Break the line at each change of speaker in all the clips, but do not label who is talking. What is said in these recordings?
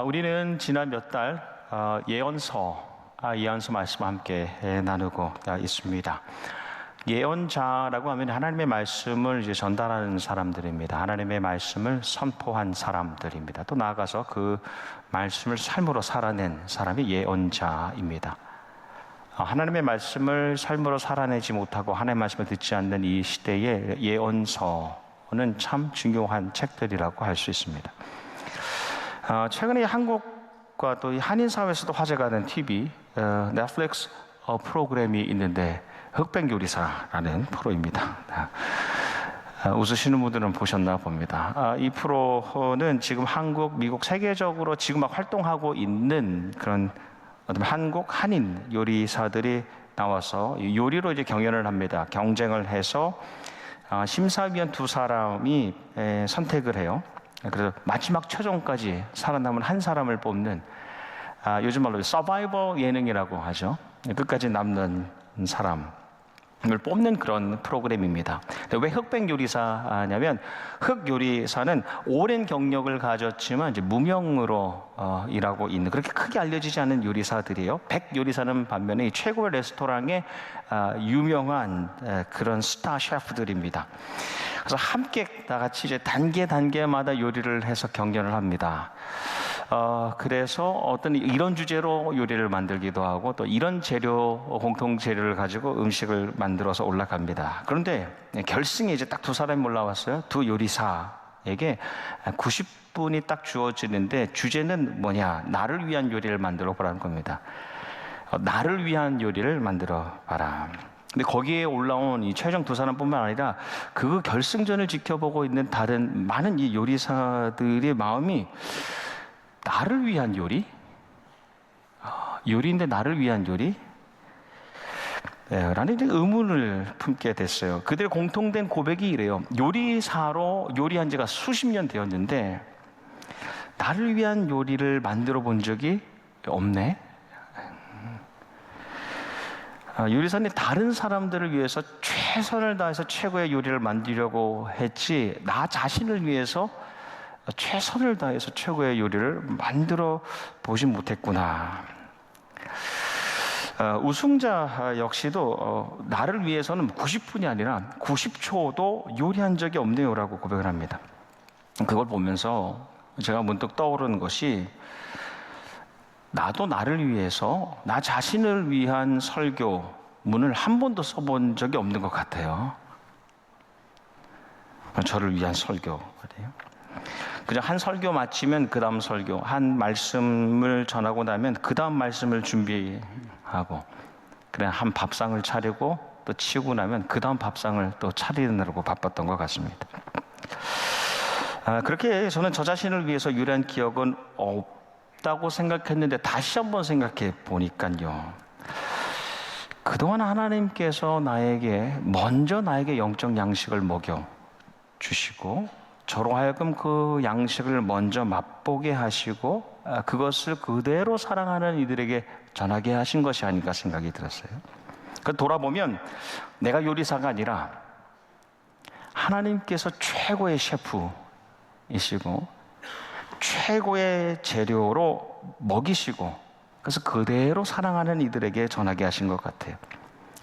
우리는 지난 몇 달 예언서 말씀을 함께 나누고 있습니다. 예언자라고 하면 하나님의 말씀을 이제 전달하는 사람들입니다. 하나님의 말씀을 선포한 사람들입니다. 또 나아가서 그 말씀을 삶으로 살아낸 사람이 예언자입니다. 하나님의 말씀을 삶으로 살아내지 못하고 하나님의 말씀을 듣지 않는 이 시대에 예언서는 참 중요한 책들이라고 할 수 있습니다. 최근에 한국과 또 한인 사회에서도 화제가 된 TV 넷플릭스 프로그램이 있는데 흑백요리사라는 프로입니다. 웃으시는 분들은 보셨나 봅니다. 이 프로는 지금 한국, 미국, 세계적으로 지금 막 활동하고 있는 그런 한국 한인 요리사들이 나와서 요리로 이제 경연을 합니다. 경쟁을 해서 심사위원 두 사람이 선택을 해요. 그래서 마지막 최종까지 살아남은 한 사람을 뽑는 요즘 말로 서바이벌 예능이라고 하죠. 끝까지 남는 사람을 뽑는 그런 프로그램입니다. 왜 흑백 요리사냐면 흑 요리사는 오랜 경력을 가졌지만 이제 무명으로 일하고 있는 그렇게 크게 알려지지 않은 요리사들이에요. 백 요리사는 반면에 최고의 레스토랑의 유명한 그런 스타 셰프들입니다. 그래서 함께 다 같이 이제 단계마다 요리를 해서 경연을 합니다. 그래서 어떤 이런 주제로 요리를 만들기도 하고 또 이런 공통 재료를 가지고 음식을 만들어서 올라갑니다. 그런데 결승에 이제 딱 두 사람이 올라왔어요. 두 요리사에게 90분이 딱 주어지는데 주제는 뭐냐? 나를 위한 요리를 만들어 보라는 겁니다. 나를 위한 요리를 만들어 봐라. 근데 거기에 올라온 이 최종 두 사람뿐만 아니라 그 결승전을 지켜보고 있는 다른 많은 이 요리사들의 마음이 나를 위한 요리? 요리인데 나를 위한 요리? 라는 의문을 품게 됐어요. 그들의 공통된 고백이 이래요. 요리사로 요리한 지가 수십 년 되었는데 나를 위한 요리를 만들어 본 적이 없네. 요리사는 다른 사람들을 위해서 최선을 다해서 최고의 요리를 만들려고 했지 나 자신을 위해서 최선을 다해서 최고의 요리를 만들어 보지 못했구나. 우승자 역시도 나를 위해서는 90분이 아니라 90초도 요리한 적이 없네요라고 고백을 합니다. 그걸 보면서 제가 문득 떠오르는 것이 나도 나를 위해서 나 자신을 위한 설교문을 한 번도 써본 적이 없는 것 같아요. 저를 위한 설교. 그냥 한 설교 마치면 그 다음 설교, 한 말씀을 전하고 나면 그 다음 말씀을 준비하고 그래 한 밥상을 차리고 또 치우고 나면 그 다음 밥상을 또 차리느라고 바빴던 것 같습니다. 그렇게 저는 저 자신을 위해서 요리한 기억은 없다고 생각했는데 다시 한번 생각해 보니까요. 그동안 하나님께서 먼저 나에게 영적 양식을 먹여 주시고 저로 하여금 그 양식을 먼저 맛보게 하시고 그것을 그대로 사랑하는 이들에게 전하게 하신 것이 아닌가 생각이 들었어요. 돌아보면 내가 요리사가 아니라 하나님께서 최고의 셰프이시고 최고의 재료로 먹이시고 그래서 그대로 사랑하는 이들에게 전하게 하신 것 같아요.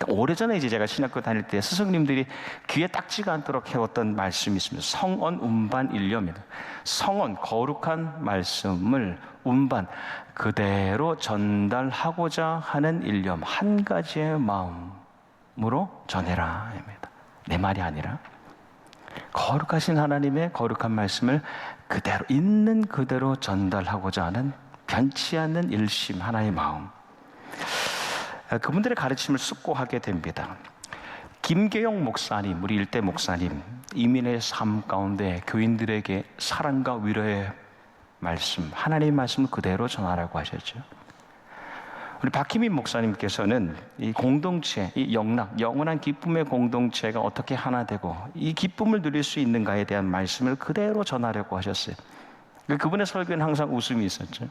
오래전에 이제 제가 신학교 다닐 때 스승님들이 귀에 딱지가 않도록 해왔던 말씀이 있습니다. 성언 운반 일념입니다. 성언 거룩한 말씀을 운반 그대로 전달하고자 하는 일념 한 가지의 마음으로 전해라 입니다. 내 말이 아니라 거룩하신 하나님의 거룩한 말씀을 그대로 있는 그대로 전달하고자 하는 변치 않는 일심 하나의 마음. 그분들의 가르침을 습고하게 됩니다. 김계영 목사님, 우리 일대 목사님, 이민의 삶 가운데 교인들에게 사랑과 위로의 말씀, 하나님의 말씀을 그대로 전하라고 하셨죠. 우리 박희민 목사님께서는 이 공동체, 이 영원한 기쁨의 공동체가 어떻게 하나 되고 이 기쁨을 누릴 수 있는가에 대한 말씀을 그대로 전하려고 하셨어요. 그분의 설교는 항상 웃음이 있었죠.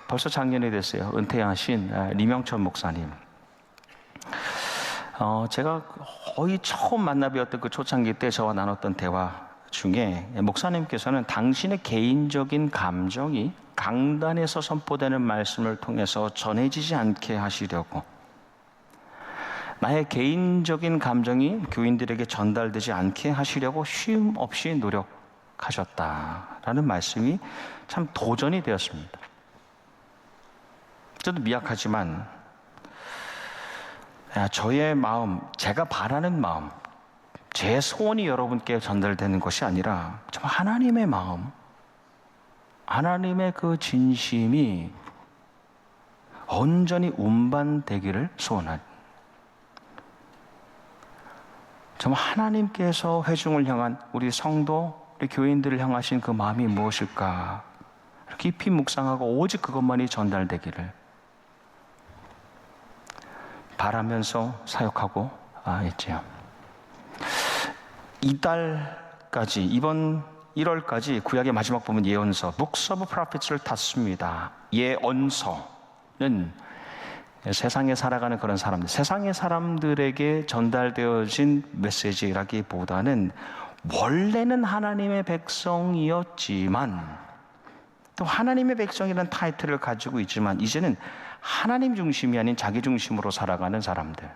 벌써 작년에 됐어요. 은퇴하신 리명천 목사님. 제가 거의 처음 만나 뵈었던 그 초창기 때 저와 나눴던 대화 중에 목사님께서는 당신의 개인적인 감정이 강단에서 선포되는 말씀을 통해서 전해지지 않게 하시려고, 나의 개인적인 감정이 교인들에게 전달되지 않게 하시려고 쉼 없이 노력하셨다라는 말씀이 참 도전이 되었습니다. 저도 미약하지만 저의 마음, 제가 바라는 마음, 제 소원이 여러분께 전달되는 것이 아니라 참 하나님의 마음, 하나님의 그 진심이 온전히 운반되기를 소원한, 정말 하나님께서 회중을 향한, 우리 성도, 우리 교인들을 향하신 그 마음이 무엇일까 깊이 묵상하고 오직 그것만이 전달되기를 바라면서 사역하고 있지요. 이달까지, 이번 1월까지 구약의 마지막 부분 예언서 Books of Prophets를 탔습니다. 예언서는 세상에 살아가는 그런 사람들, 세상의 사람들에게 전달되어진 메시지라기보다는 원래는 하나님의 백성이었지만, 또 하나님의 백성이라는 타이틀을 가지고 있지만 이제는 하나님 중심이 아닌 자기 중심으로 살아가는 사람들,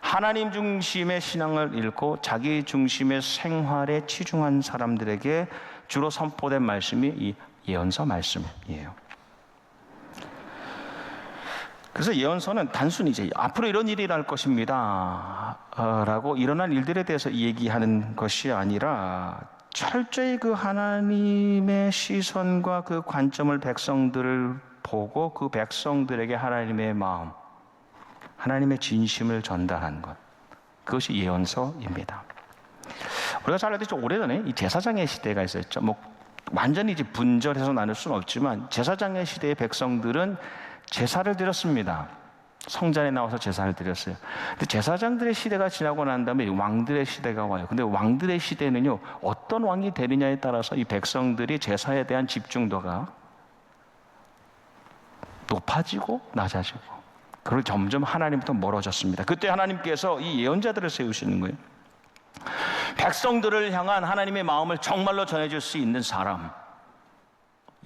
하나님 중심의 신앙을 잃고 자기 중심의 생활에 치중한 사람들에게 주로 선포된 말씀이 이 예언서 말씀이에요. 그래서 예언서는 단순히 이제 앞으로 이런 일이 일어날 것입니다 라고 일어난 일들에 대해서 얘기하는 것이 아니라 철저히 그 하나님의 시선과 그 관점을 백성들을 보고 그 백성들에게 하나님의 마음, 하나님의 진심을 전달한 것, 그것이 예언서입니다. 우리가 잘 알듯이 오래전에 이 제사장의 시대가 있었죠. 완전히 이제 분절해서 나눌 수는 없지만 제사장의 시대의 백성들은 제사를 드렸습니다. 성전에 나와서 제사를 드렸어요. 근데 제사장들의 시대가 지나고 난 다음에 왕들의 시대가 와요. 근데 왕들의 시대는요, 어떤 왕이 되느냐에 따라서 이 백성들이 제사에 대한 집중도가 높아지고 낮아지고, 그리고 점점 하나님부터 멀어졌습니다. 그때 하나님께서 이 예언자들을 세우시는 거예요. 백성들을 향한 하나님의 마음을 정말로 전해줄 수 있는 사람,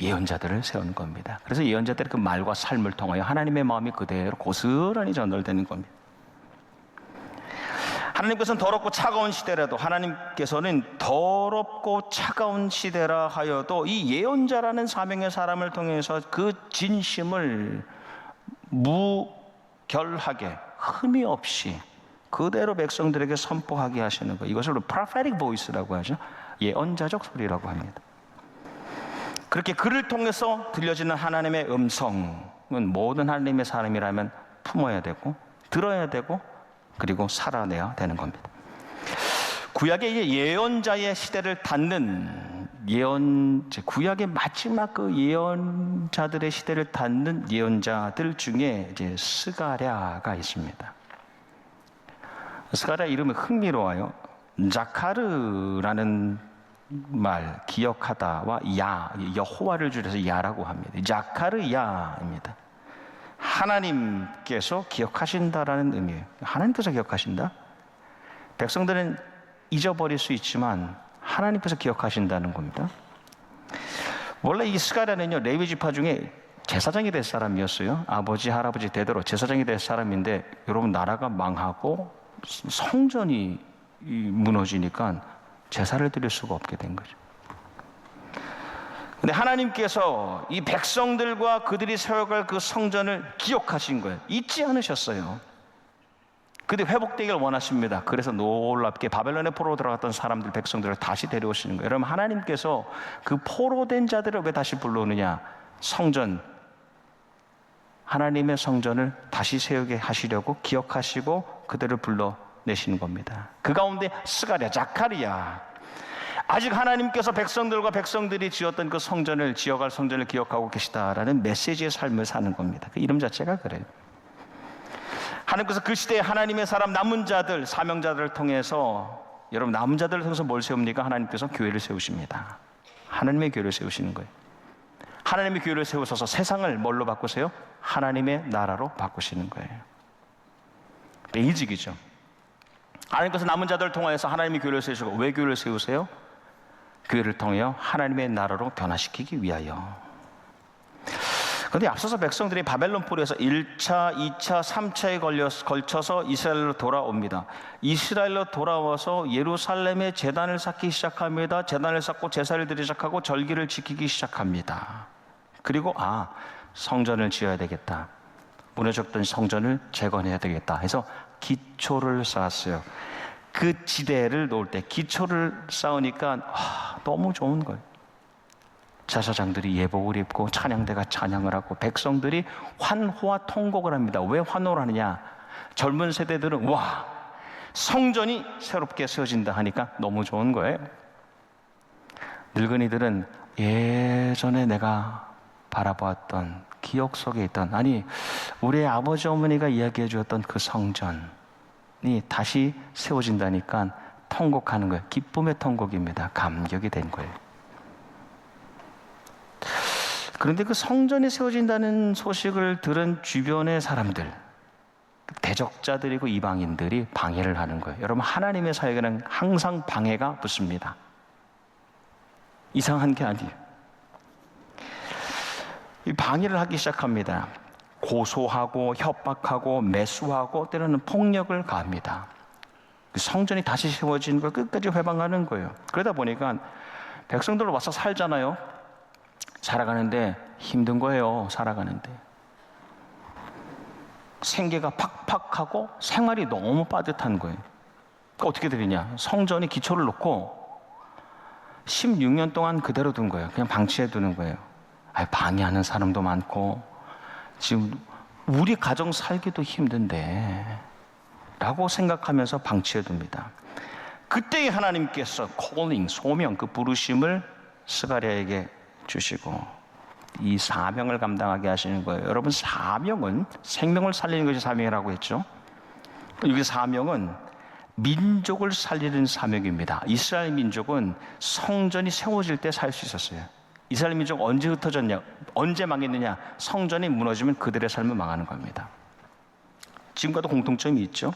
예언자들을 세운 겁니다. 그래서 예언자들의 그 말과 삶을 통하여 하나님의 마음이 그대로 고스란히 전달되는 겁니다. 하나님께서는 더럽고 차가운 시대라도, 하나님께서는 더럽고 차가운 시대라 하여도 이 예언자라는 사명의 사람을 통해서 그 진심을 무결하게, 흠이 없이 그대로 백성들에게 선포하게 하시는 것, 이것을 prophetic voice라고 하죠. 예언자적 소리라고 합니다. 그렇게 그를 통해서 들려지는 하나님의 음성은 모든 하나님의 사람이라면 품어야 되고, 들어야 되고, 그리고 살아내야 되는 겁니다. 구약의 예언자의 시대를 닫는 구약의 마지막 그 예언자들의 시대를 닫는 예언자들 중에 이제 스가랴가 있습니다. 스가랴 이름이 흥미로워요. 자카르라는 말, 기억하다와 여호와를 줄여서 야라고 합니다. 자카르야입니다. 하나님께서 기억하신다라는 의미예요. 하나님께서 기억하신다? 백성들은 잊어버릴 수 있지만 하나님께서 기억하신다는 겁니다. 원래 이 스가랴는요, 레위 지파 중에 제사장이 될 사람이었어요. 아버지, 할아버지 대대로 제사장이 될 사람인데, 여러분, 나라가 망하고 성전이 무너지니까 제사를 드릴 수가 없게 된 거죠. 근데 하나님께서 이 백성들과 그들이 세워갈 그 성전을 기억하신 거예요. 잊지 않으셨어요. 근데 회복되기를 원하십니다. 그래서 놀랍게 바벨론의 포로로 들어갔던 사람들, 백성들을 다시 데려오시는 거예요. 여러분, 하나님께서 그 포로된 자들을 왜 다시 불러오느냐? 성전, 하나님의 성전을 다시 세우게 하시려고 기억하시고 그들을 불러내시는 겁니다. 그 가운데 스가랴, 자카리야, 아직 하나님께서 백성들과 백성들이 지었던 그 성전을, 지어갈 성전을 기억하고 계시다라는 메시지의 삶을 사는 겁니다. 그 이름 자체가 그래요. 하나님께서 그 시대에 하나님의 사람, 남은 자들, 사명자들을 통해서, 여러분, 남은 자들을 통해서 뭘 세웁니까? 하나님께서 교회를 세우십니다. 하나님의 교회를 세우시는 거예요. 하나님의 교회를 세우셔서 세상을 뭘로 바꾸세요? 하나님의 나라로 바꾸시는 거예요. 베이직이죠. 하나님께서 남은 자들을 통하여서 하나님의 교회를 세우시고, 왜 교회를 세우세요? 교회를 통하여 하나님의 나라로 변화시키기 위하여. 그런데 앞서서 백성들이 바벨론 포로에서 1차, 2차, 3차에 걸쳐서 이스라엘로 돌아옵니다. 이스라엘로 돌아와서 예루살렘에 제단을 쌓기 시작합니다. 제단을 쌓고 제사를 드리기 시작하고 절기를 지키기 시작합니다. 그리고 성전을 지어야 되겠다. 무너졌던 성전을 재건해야 되겠다 해서 기초를 쌓았어요. 그 지대를 놓을 때 기초를 쌓으니까 너무 좋은 거예요. 제사장들이 예복을 입고 찬양대가 찬양을 하고 백성들이 환호와 통곡을 합니다. 왜 환호를 하느냐? 젊은 세대들은 성전이 새롭게 세워진다 하니까 너무 좋은 거예요. 늙은이들은 예전에 내가 바라보았던 기억 속에 있던, 우리 아버지 어머니가 이야기해 주었던 그 성전이 다시 세워진다니까 통곡하는 거예요. 기쁨의 통곡입니다. 감격이 된 거예요. 그런데 그 성전이 세워진다는 소식을 들은 주변의 사람들, 대적자들이고 이방인들이 방해를 하는 거예요. 여러분, 하나님의 사역에는 항상 방해가 붙습니다. 이상한 게 아니에요. 이 방해를 하기 시작합니다. 고소하고 협박하고 매수하고 때로는 폭력을 가합니다. 성전이 다시 세워지는 걸 끝까지 회방하는 거예요. 그러다 보니까 백성들 와서 살잖아요. 살아가는데 힘든 거예요. 살아가는데 생계가 팍팍하고 생활이 너무 빠듯한 거예요. 그러니까 어떻게 되느냐? 성전이 기초를 놓고 16년 동안 그대로 둔 거예요. 그냥 방치해 두는 거예요. 방해하는 사람도 많고 지금 우리 가정 살기도 힘든데 라고 생각하면서 방치해 둡니다. 그때 하나님께서 소명, 그 부르심을 스가랴에게 주시고 이 사명을 감당하게 하시는 거예요. 여러분, 사명은 생명을 살리는 것이 사명이라고 했죠. 여기 사명은 민족을 살리는 사명입니다. 이스라엘 민족은 성전이 세워질 때 살 수 있었어요. 이스라엘 민족 언제 흩어졌냐? 언제 망했느냐? 성전이 무너지면 그들의 삶은 망하는 겁니다. 지금과도 공통점이 있죠.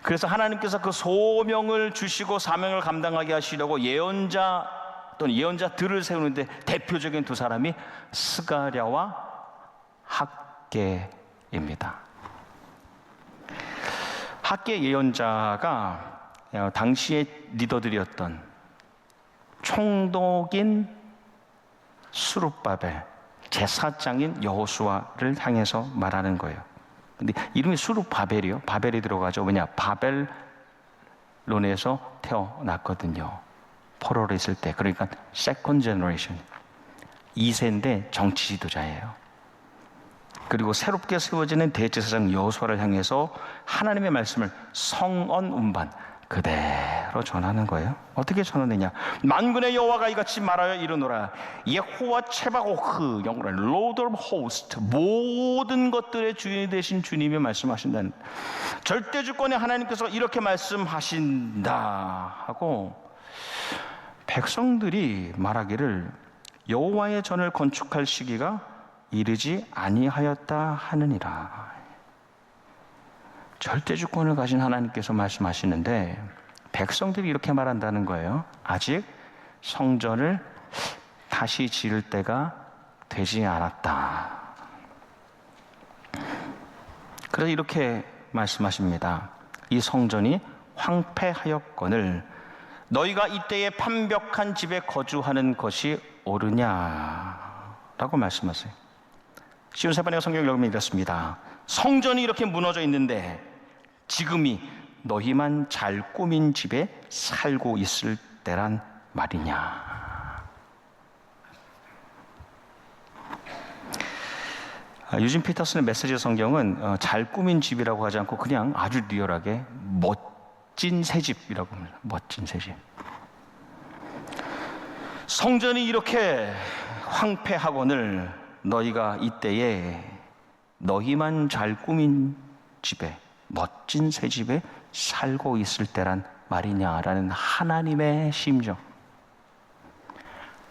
그래서 하나님께서 그 소명을 주시고 사명을 감당하게 하시려고 예언자 또는 예언자들을 세우는데 대표적인 두 사람이 스가랴와 학개입니다. 학개 예언자가 당시의 리더들이었던 총독인 수룹바벨, 제사장인 여호수아를 향해서 말하는 거예요. 근데 이름이 수룹바벨이요. 바벨이 들어가죠. 왜냐? 바벨론에서 태어났거든요. 포로로 있을 때. 그러니까 세컨드 제너레이션, 2세인데 정치 지도자예요. 그리고 새롭게 세워지는 대제사장 여호수아를 향해서 하나님의 말씀을 성언 운반 그대로 전하는 거예요. 어떻게 전하느냐? 만군의 여호와가 이같이 말하여 이르노라. 여호와 체바오크, 영어로 Lord of Hosts, 모든 것들의 주인이 되신 주님이 말씀하신다는, 절대 주권의 하나님께서 이렇게 말씀하신다 하고 백성들이 말하기를 여호와의 전을 건축할 시기가 이르지 아니하였다 하느니라. 절대 주권을 가진 하나님께서 말씀하시는데 백성들이 이렇게 말한다는 거예요. 아직 성전을 다시 지을 때가 되지 않았다. 그래서 이렇게 말씀하십니다. 이 성전이 황폐하였거늘 너희가 이때에 판벽한 집에 거주하는 것이 옳으냐라고 말씀하세요. 쉬운 세번의 성경을 읽으면 이렇습니다. 성전이 이렇게 무너져 있는데 지금이 너희만 잘 꾸민 집에 살고 있을 때란 말이냐. 유진 피터슨의 메시지 성경은 잘 꾸민 집이라고 하지 않고 그냥 아주 리얼하게 멋진 새집이라고 합니다. 멋진 새집. 성전이 이렇게 황폐하거늘 너희가 이때에 너희만 잘 꾸민 집에, 멋진 새 집에 살고 있을 때란 말이냐라는 하나님의 심정,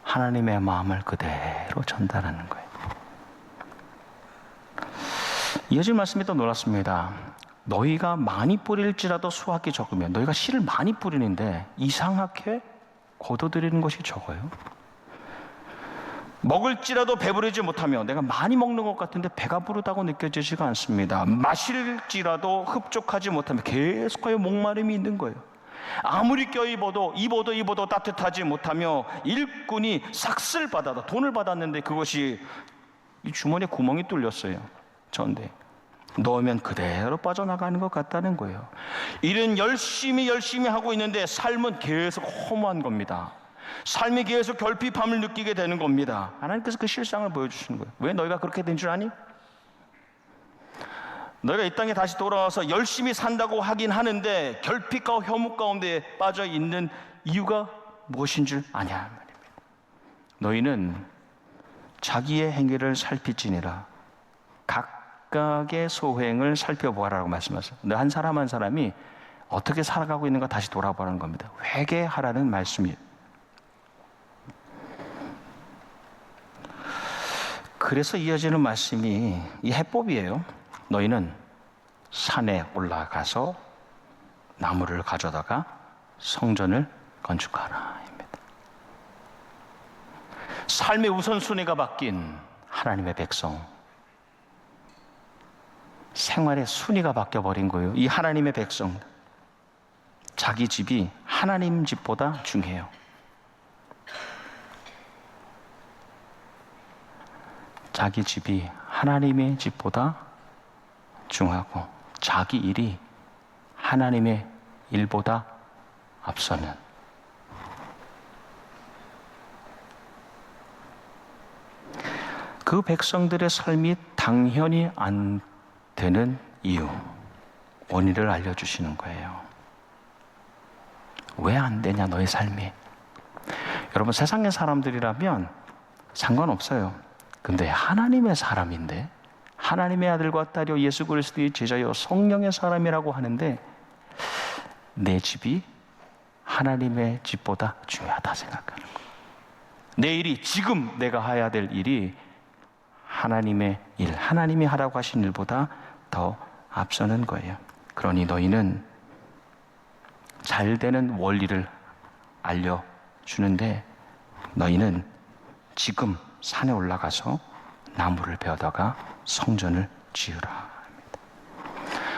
하나님의 마음을 그대로 전달하는 거예요. 이어진 말씀이 또 놀랍습니다. 너희가 많이 뿌릴지라도 수확이 적으면, 너희가 씨를 많이 뿌리는데 이상하게 거둬들이는 것이 적어요. 먹을지라도 배부르지 못하며 내가 많이 먹는 것 같은데 배가 부르다고 느껴지지가 않습니다. 마실지라도 흡족하지 못하며 계속하여 목마름이 있는 거예요. 아무리 입어도 따뜻하지 못하며 일꾼이 삭슬 받아다 돈을 받았는데 그것이 이 주머니에 구멍이 뚫렸어요. 전대 넣으면 그대로 빠져나가는 것 같다는 거예요. 일은 열심히 하고 있는데 삶은 계속 허무한 겁니다. 삶이 계속 결핍함을 느끼게 되는 겁니다. 하나님께서 그 실상을 보여주시는 거예요. 왜 너희가 그렇게 된 줄 아니? 너희가 이 땅에 다시 돌아와서 열심히 산다고 하긴 하는데 결핍과 혐오 가운데 빠져 있는 이유가 무엇인 줄 아냐? 너희는 자기의 행위를 살피지니라. 각각의 소행을 살펴보아라라고 말씀하셨어요. 너 한 사람 한 사람이 어떻게 살아가고 있는가 다시 돌아보라는 겁니다. 회개하라는 말씀이에요. 그래서 이어지는 말씀이 이 해법이에요. 너희는 산에 올라가서 나무를 가져다가 성전을 건축하라. 삶의 우선순위가 바뀐 하나님의 백성, 생활의 순위가 바뀌어버린 거예요. 이 하나님의 백성, 자기 집이 하나님 집보다 중요해요. 자기 집이 하나님의 집보다 중요하고 자기 일이 하나님의 일보다 앞서는, 그 백성들의 삶이 당연히 안 되는 이유, 원인을 알려주시는 거예요. 왜 안 되냐 너의 삶이? 여러분, 세상의 사람들이라면 상관없어요. 근데 하나님의 사람인데, 하나님의 아들과 딸이요 예수 그리스도의 제자요 성령의 사람이라고 하는데 내 집이 하나님의 집보다 중요하다 생각하는 거예요. 내 일이, 지금 내가 해야 될 일이 하나님의 일, 하나님이 하라고 하신 일보다 더 앞서는 거예요. 그러니 너희는 잘 되는 원리를 알려주는데 너희는 지금 산에 올라가서 나무를 베어다가 성전을 지으라.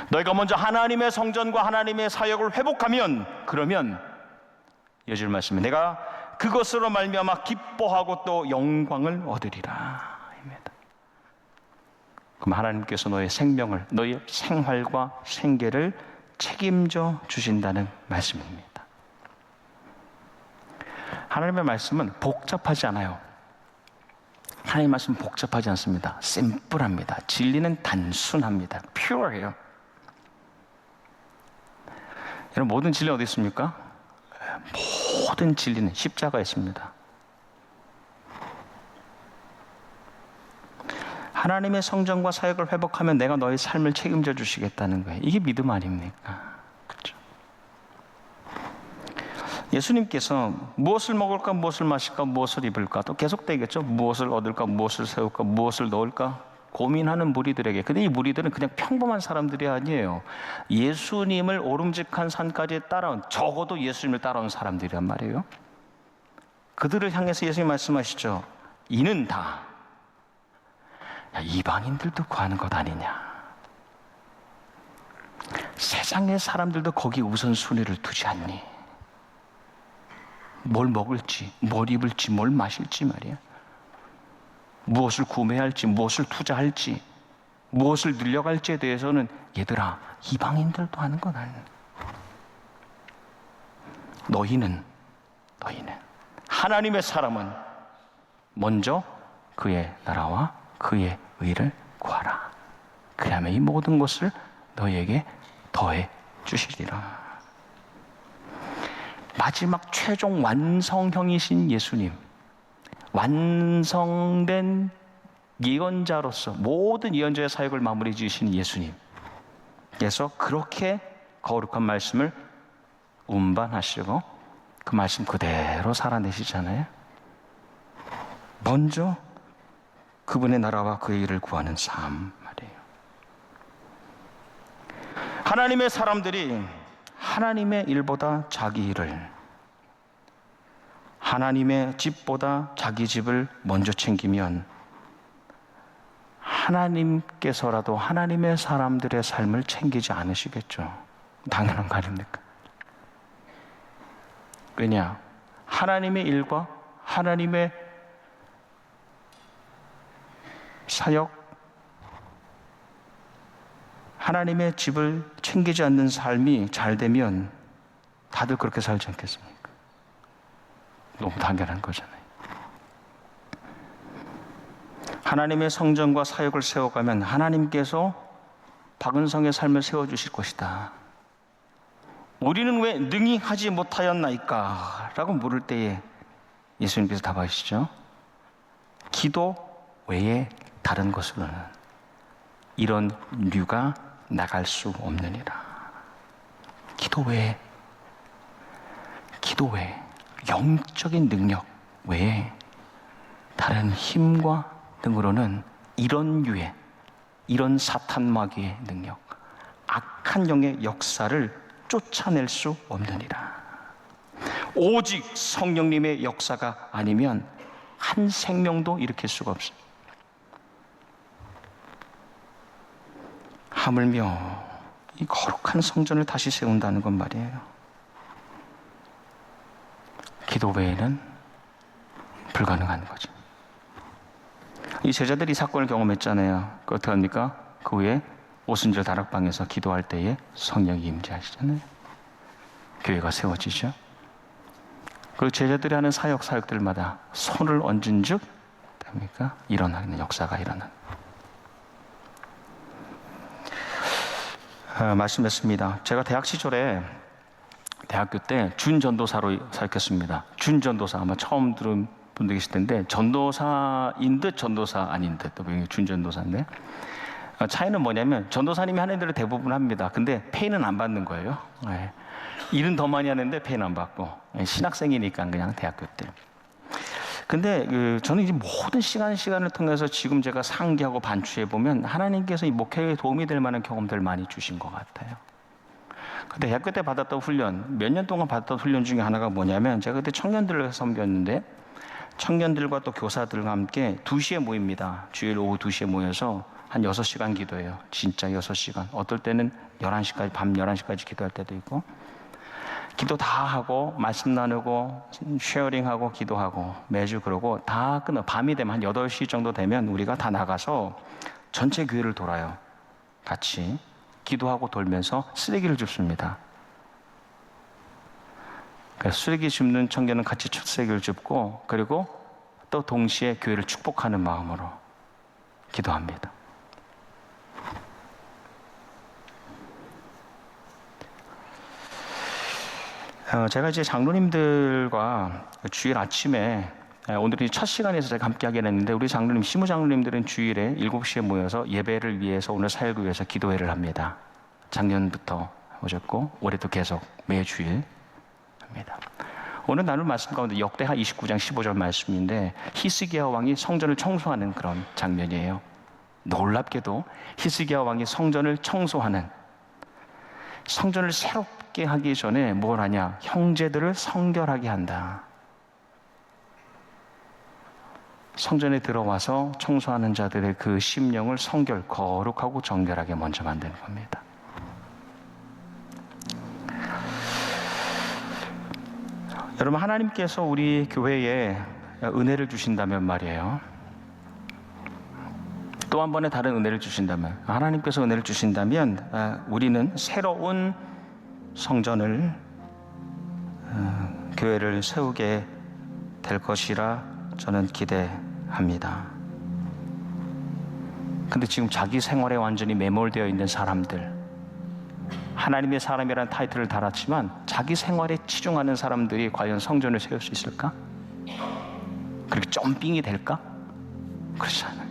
너희가 먼저 하나님의 성전과 하나님의 사역을 회복하면, 그러면 이어질 말씀은 내가 그것으로 말미암아 기뻐하고 또 영광을 얻으리라. 그럼 하나님께서 너의 생명을, 너의 생활과 생계를 책임져 주신다는 말씀입니다. 하나님의 말씀은 복잡하지 않아요. 하나님의 말씀은 복잡하지 않습니다. 심플합니다. 진리는 단순합니다. 퓨어해요. 여러분, 모든 진리 어디 있습니까? 모든 진리는 십자가에 있습니다. 하나님의 성전과 사역을 회복하면 내가 너의 삶을 책임져 주시겠다는 거예요. 이게 믿음 아닙니까? 그렇죠? 예수님께서 무엇을 먹을까, 무엇을 마실까, 무엇을 입을까, 또 계속되겠죠. 무엇을 얻을까, 무엇을 세울까, 무엇을 넣을까 고민하는 무리들에게. 근데 이 무리들은 그냥 평범한 사람들이 아니에요. 예수님을 오름직한 산까지 따라온, 적어도 예수님을 따라온 사람들이란 말이에요. 그들을 향해서 예수님 말씀하시죠. 이는 다 이방인들도 구하는 것 아니냐. 세상의 사람들도 거기 우선순위를 두지 않니? 뭘 먹을지, 뭘 입을지, 뭘 마실지 말이야. 무엇을 구매할지, 무엇을 투자할지, 무엇을 늘려갈지에 대해서는 얘들아, 이방인들도 하는 건 아니야. 너희는 하나님의 사람은 먼저 그의 나라와 그의 의를 구하라. 그러면 이 모든 것을 너희에게 더해 주시리라. 마지막 최종 완성형이신 예수님, 완성된 예언자로서 모든 예언자의 사역을 마무리 지으신 예수님, 그래서 그렇게 거룩한 말씀을 운반하시고 그 말씀 그대로 살아내시잖아요. 먼저 그분의 나라와 그의 일을 구하는 삶 말이에요. 하나님의 사람들이 하나님의 일보다 자기 일을, 하나님의 집보다 자기 집을 먼저 챙기면 하나님께서라도 하나님의 사람들의 삶을 챙기지 않으시겠죠. 당연한 거 아닙니까? 왜냐? 하나님의 일과 하나님의 사역, 하나님의 집을 챙기지 않는 삶이 잘 되면 다들 그렇게 살지 않겠습니까? 너무 당연한 거잖아요. 하나님의 성전과 사역을 세워가면 하나님께서 박은성의 삶을 세워주실 것이다. 우리는 왜 능히 하지 못하였나이까? 라고 물을 때에 예수님께서 답하시죠. 기도 외에 다른 것으로는 이런 류가 나갈 수 없느니라. 기도 외에 영적인 능력 외에 다른 힘과 등으로는 이런 류의, 이런 사탄 마귀의 능력, 악한 영의 역사를 쫓아낼 수 없느니라. 오직 성령님의 역사가 아니면 한 생명도 일으킬 수가 없어요. 하물며 이 거룩한 성전을 다시 세운다는 건 말이에요. 기도 외에는 불가능한 거죠. 이 제자들이 이 사건을 경험했잖아요. 그 어떻게 합니까? 그 후에 오순절 다락방에서 기도할 때에 성령이 임재하시잖아요. 교회가 세워지죠. 그 제자들이 하는 사역들마다 손을 얹은 즉 됩니까? 일어나는 역사가 일어나는. 말씀했습니다. 제가 대학 시절에 대학교 때 준전도사로 사역했습니다. 준전도사 아마 처음 들은 분들 계실 텐데 전도사인 듯 전도사 아닌 듯 준전도사인데 차이는 뭐냐면 전도사님이 하는 대로 대부분 합니다. 근데 페이는 안 받는 거예요. 네. 일은 더 많이 하는데 페이는 안 받고 신학생이니까 그냥 대학교 때. 근데 저는 이제 모든 시간을 통해서 지금 제가 상기하고 반추해 보면 하나님께서 이 목회에 도움이 될 만한 경험들을 많이 주신 것 같아요. 근데 대학교 때 받았던 훈련, 몇 년 동안 받았던 훈련 중에 하나가 뭐냐면 제가 그때 청년들을 섬겼는데 청년들과 또 교사들과 함께 2시에 모입니다. 주일 오후 2시에 모여서 한 6시간 기도해요. 진짜 6시간. 어떨 때는 11시까지, 밤 11시까지 기도할 때도 있고 기도 다 하고 말씀 나누고 쉐어링하고 기도하고 매주 그러고 다 끝나 밤이 되면 한 8시 정도 되면 우리가 다 나가서 전체 교회를 돌아요. 같이 기도하고 돌면서 쓰레기를 줍습니다. 쓰레기 줍는 청년은 같이 쓰레기를 줍고 그리고 또 동시에 교회를 축복하는 마음으로 기도합니다. 제가 이제 장로님들과 주일 아침에 오늘이 첫 시간에서 제가 함께 하게 됐는데 우리 장로님, 시무 장로님들은 주일에 7시에 모여서 예배를 위해서 오늘 사역을 위해서 기도회를 합니다. 작년부터 오셨고 올해도 계속 매주일 합니다. 오늘 나눌 말씀 가운데 역대하 29장 15절 말씀인데 히스기야 왕이 성전을 청소하는 그런 장면이에요. 놀랍게도 히스기야 왕이 성전을 청소하는, 성전을 새롭게 하기 전에 뭘 하냐? 형제들을 성결하게 한다. 성전에 들어와서 청소하는 자들의 그 심령을 성결, 거룩하고 정결하게 먼저 만드는 겁니다. 여러분, 하나님께서 우리 교회에 은혜를 주신다면 말이에요. 또 한 번의 다른 은혜를 주신다면, 하나님께서 은혜를 주신다면 우리는 새로운 성전을, 교회를 세우게 될 것이라 저는 기대합니다. 근데 지금 자기 생활에 완전히 매몰되어 있는 사람들, 하나님의 사람이라는 타이틀을 달았지만 자기 생활에 치중하는 사람들이 과연 성전을 세울 수 있을까? 그렇게 점핑이 될까? 그렇지 않아요.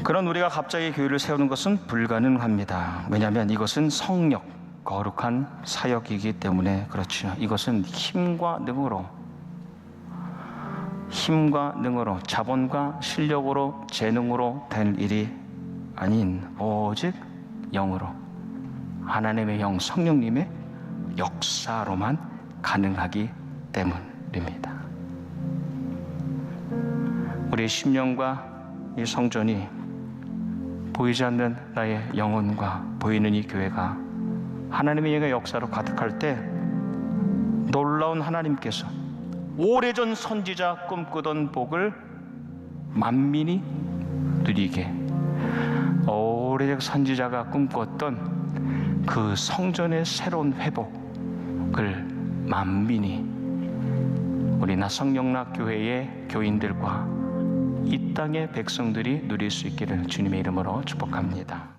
그런 우리가 갑자기 교회를 세우는 것은 불가능합니다. 왜냐하면 이것은 성령, 거룩한 사역이기 때문에 그렇죠. 이것은 힘과 능으로, 자본과 실력으로, 재능으로 될 일이 아닌 오직 영으로, 하나님의 영, 성령님의 역사로만 가능하기 때문입니다. 우리의 심령과 이 성전이 보이지 않는 나의 영혼과 보이는 이 교회가 하나님의 역사로 가득할 때 놀라운 하나님께서 오래전 선지자 꿈꾸던 복을 만민이 누리게, 오래전 선지자가 꿈꿨던 그 성전의 새로운 회복을 만민이 우리 나성영락 교회의 교인들과 이 땅의 백성들이 누릴 수 있기를 주님의 이름으로 축복합니다.